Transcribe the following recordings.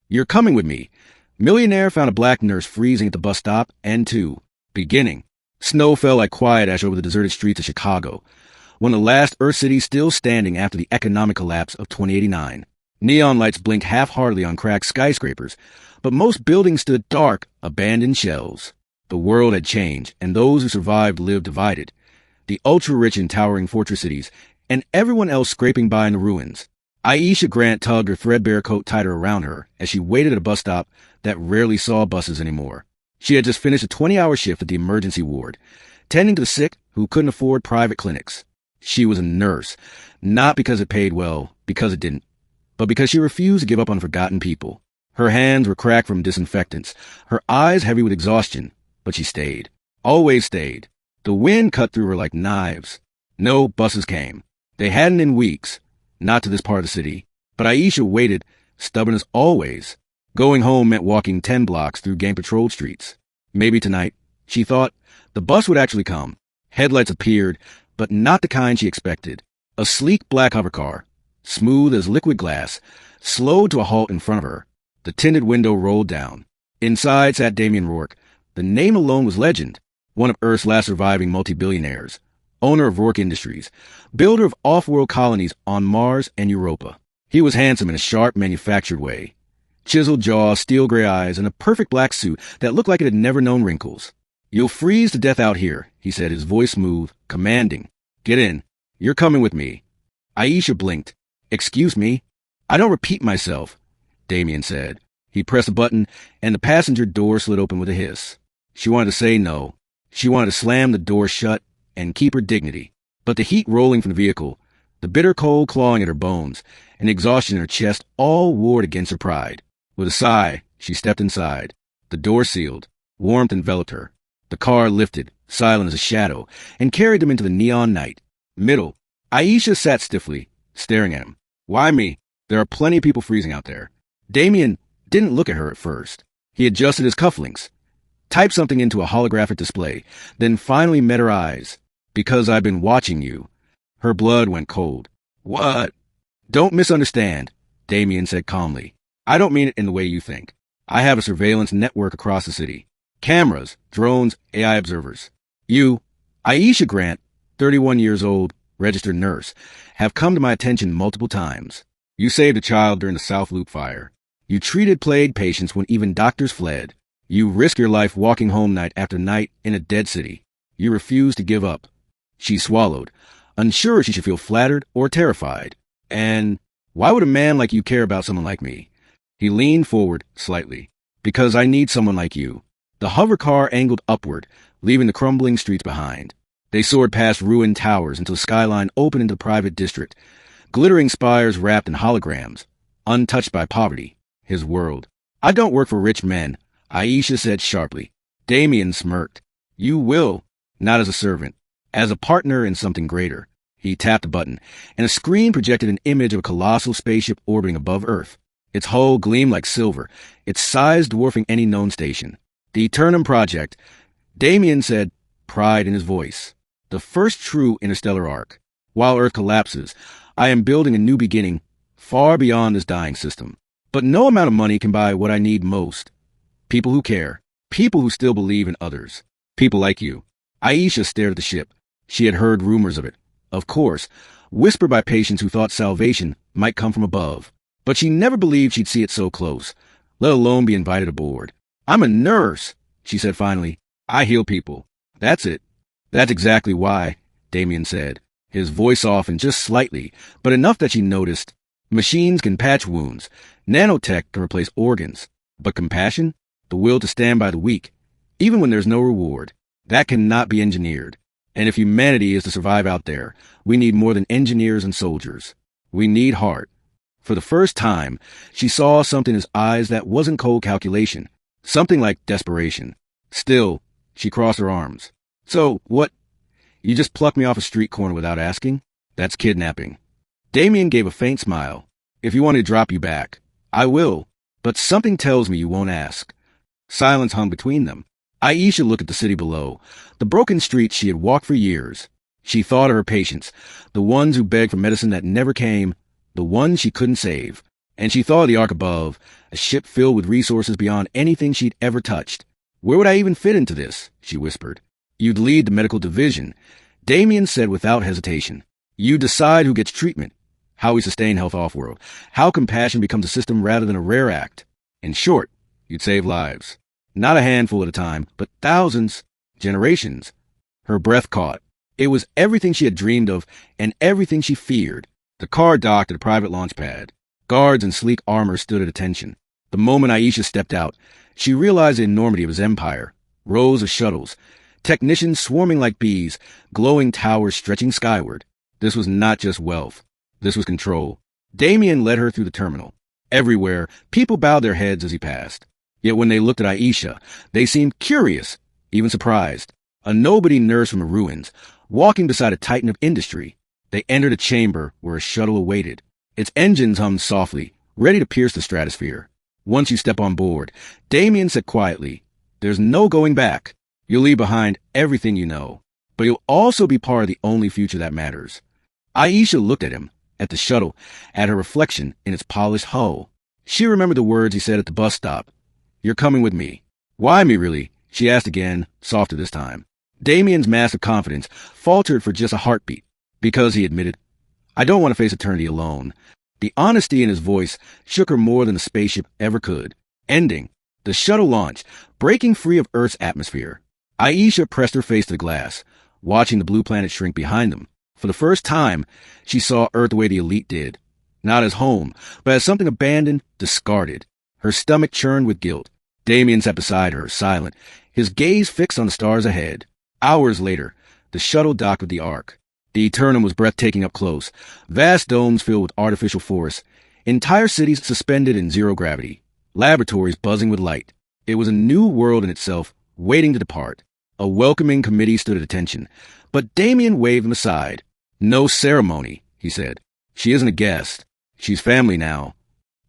You're coming with me. Millionaire found a black nurse freezing at the bus stop, and two. Beginning. Snow fell like quiet ash over the deserted streets of Chicago, one of the last Earth cities still standing after the economic collapse of 2089. Neon lights blinked half-heartedly on cracked skyscrapers, but most buildings stood dark, abandoned shells. The world had changed, and those who survived lived divided. The ultra-rich in towering fortress cities, and everyone else scraping by in the ruins. Aisha Grant tugged her threadbare coat tighter around her as she waited at a bus stop that rarely saw buses anymore. She had just finished a 20-hour shift at the emergency ward, tending to the sick who couldn't afford private clinics. She was a nurse, not because it paid well, because it didn't, but because she refused to give up on forgotten people. Her hands were cracked from disinfectants, her eyes heavy with exhaustion, but she stayed. Always stayed. The wind cut through her like knives. No buses came. They hadn't in weeks. Not to this part of the city. But Aisha waited, stubborn as always. Going home meant walking 10 blocks through gang-patrolled streets. Maybe tonight, she thought, the bus would actually come. Headlights appeared, but not the kind she expected. A sleek black hovercar, smooth as liquid glass, slowed to a halt in front of her. The tinted window rolled down. Inside sat Damien Rourke. The name alone was legend. One of Earth's last surviving multi-billionaires. Owner of Rourke Industries. Builder of off-world colonies on Mars and Europa. He was handsome in a sharp, manufactured way. Chiseled jaw, steel gray eyes, and a perfect black suit that looked like it had never known wrinkles. You'll freeze to death out here, he said, his voice smooth, commanding. Get in. You're coming with me. Aisha blinked. Excuse me? I don't repeat myself, Damien said. He pressed a button, and the passenger door slid open with a hiss. She wanted to say no. She wanted to slam the door shut and keep her dignity. But the heat rolling from the vehicle, the bitter cold clawing at her bones, and exhaustion in her chest all warred against her pride. With a sigh, she stepped inside. The door sealed. Warmth enveloped her. The car lifted, silent as a shadow, and carried them into the neon night. Middle. Aisha sat stiffly, staring at him. Why me? There are plenty of people freezing out there. Damien didn't look at her at first. He adjusted his cufflinks, typed something into a holographic display, then finally met her eyes. Because I've been watching you. Her blood went cold. What? Don't misunderstand, Damien said calmly. I don't mean it in the way you think. I have a surveillance network across the city. Cameras, drones, AI observers. You, Aisha Grant, 31 years old, registered nurse, have come to my attention multiple times. You saved a child during the South Loop fire. You treated plague patients when even doctors fled. You risked your life walking home night after night in a dead city. You refused to give up. She swallowed, unsure if she should feel flattered or terrified. And why would a man like you care about someone like me? He leaned forward slightly. Because I need someone like you. The hover car angled upward, leaving the crumbling streets behind. They soared past ruined towers until the skyline opened into the private district, glittering spires wrapped in holograms, untouched by poverty, his world. I don't work for rich men, Aisha said sharply. Damien smirked. You will, not as a servant, as a partner in something greater. He tapped a button, and a screen projected an image of a colossal spaceship orbiting above Earth. Its hull gleamed like silver, its size dwarfing any known station. The Eternum Project, Damien said, pride in his voice. The first true interstellar arc. While Earth collapses, I am building a new beginning, far beyond this dying system. But no amount of money can buy what I need most. People who care. People who still believe in others. People like you. Aisha stared at the ship. She had heard rumors of it. Of course, whispered by patients who thought salvation might come from above. But she never believed she'd see it so close, let alone be invited aboard. I'm a nurse, she said finally. I heal people. That's it. That's exactly why, Damien said, his voice softened just slightly, but enough that she noticed. Machines can patch wounds. Nanotech can replace organs. But compassion? The will to stand by the weak, even when there's no reward. That cannot be engineered. And if humanity is to survive out there, we need more than engineers and soldiers. We need heart. For the first time, she saw something in his eyes that wasn't cold calculation. Something like desperation. Still, she crossed her arms. So, what? You just plucked me off a street corner without asking? That's kidnapping. Damien gave a faint smile. If you want me to drop you back, I will. But something tells me you won't ask. Silence hung between them. Aisha looked at the city below, the broken streets she had walked for years. She thought of her patients, the ones who begged for medicine that never came, the ones she couldn't save. And she thought of the ark above, a ship filled with resources beyond anything she'd ever touched. Where would I even fit into this? She whispered. You'd lead the medical division, Damien said without hesitation. You decide who gets treatment, how we sustain health off-world, how compassion becomes a system rather than a rare act. In short, you'd save lives. Not a handful at a time, but thousands, generations. Her breath caught. It was everything she had dreamed of and everything she feared. The car docked at a private launch pad. Guards in sleek armor stood at attention. The moment Aisha stepped out, she realized the enormity of his empire. Rows of shuttles, technicians swarming like bees, glowing towers stretching skyward. This was not just wealth. This was control. Damien led her through the terminal. Everywhere, people bowed their heads as he passed. Yet when they looked at Aisha, they seemed curious, even surprised. A nobody nurse from the ruins, walking beside a titan of industry. They entered a chamber where a shuttle awaited. Its engines hummed softly, ready to pierce the stratosphere. Once you step on board, Damien said quietly, there's no going back. You'll leave behind everything you know, but you'll also be part of the only future that matters. Aisha looked at him, at the shuttle, at her reflection in its polished hull. She remembered the words he said at the bus stop. You're coming with me. Why me, really? She asked again, softer this time. Damien's massive confidence faltered for just a heartbeat, because he admitted, I don't want to face eternity alone. The honesty in his voice shook her more than a spaceship ever could. Ending. The shuttle launched, breaking free of Earth's atmosphere. Aisha pressed her face to the glass, watching the blue planet shrink behind them. For the first time, she saw Earth the way the elite did. Not as home, but as something abandoned, discarded. Her stomach churned with guilt. Damien sat beside her, silent, his gaze fixed on the stars ahead. Hours later, the shuttle docked with the Ark. The Eternum was breathtaking up close, vast domes filled with artificial forests, entire cities suspended in zero gravity, laboratories buzzing with light. It was a new world in itself, waiting to depart. A welcoming committee stood at attention, but Damien waved them aside. No ceremony, he said. She isn't a guest. She's family now.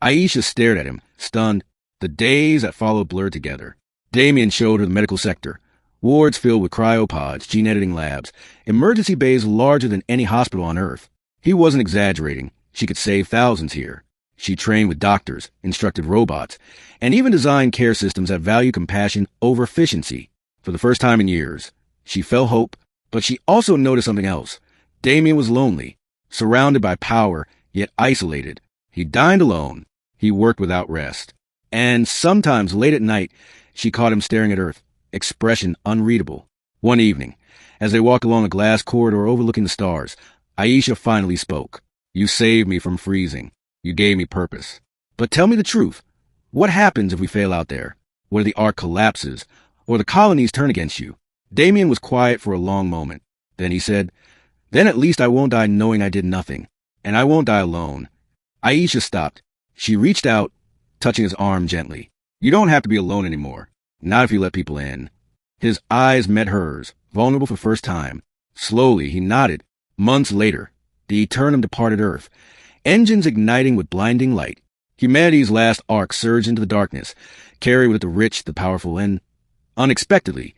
Aisha stared at him, stunned. The days that followed blurred together. Damien showed her the medical sector. Wards filled with cryopods, gene editing labs, emergency bays larger than any hospital on Earth. He wasn't exaggerating. She could save thousands here. She trained with doctors, instructed robots, and even designed care systems that value compassion over efficiency. For the first time in years, she felt hope, but she also noticed something else. Damien was lonely, surrounded by power, yet isolated. He dined alone. He worked without rest. And sometimes late at night, she caught him staring at Earth, expression unreadable. One evening, as they walked along a glass corridor overlooking the stars, Aisha finally spoke. You saved me from freezing. You gave me purpose. But tell me the truth. What happens if we fail out there? Where the Ark collapses, or the colonies turn against you? Damien was quiet for a long moment. Then he said, Then at least I won't die knowing I did nothing. And I won't die alone. Aisha stopped. She reached out, touching his arm gently. You don't have to be alone anymore. Not if you let people in. His eyes met hers, vulnerable for the first time. Slowly, he nodded. Months later, the Eternum departed Earth, engines igniting with blinding light. Humanity's last ark surged into the darkness, carried with it the rich, the powerful, and, unexpectedly,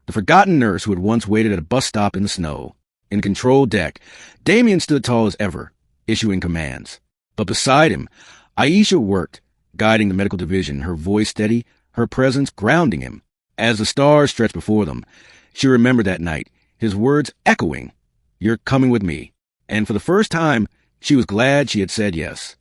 the forgotten nurse who had once waited at a bus stop in the snow. In control deck, Damien stood tall as ever, issuing commands. But beside him, Aisha worked, guiding the medical division, her voice steady, her presence grounding him. As the stars stretched before them, she remembered that night, his words echoing, You're coming with me. And for the first time, she was glad she had said yes.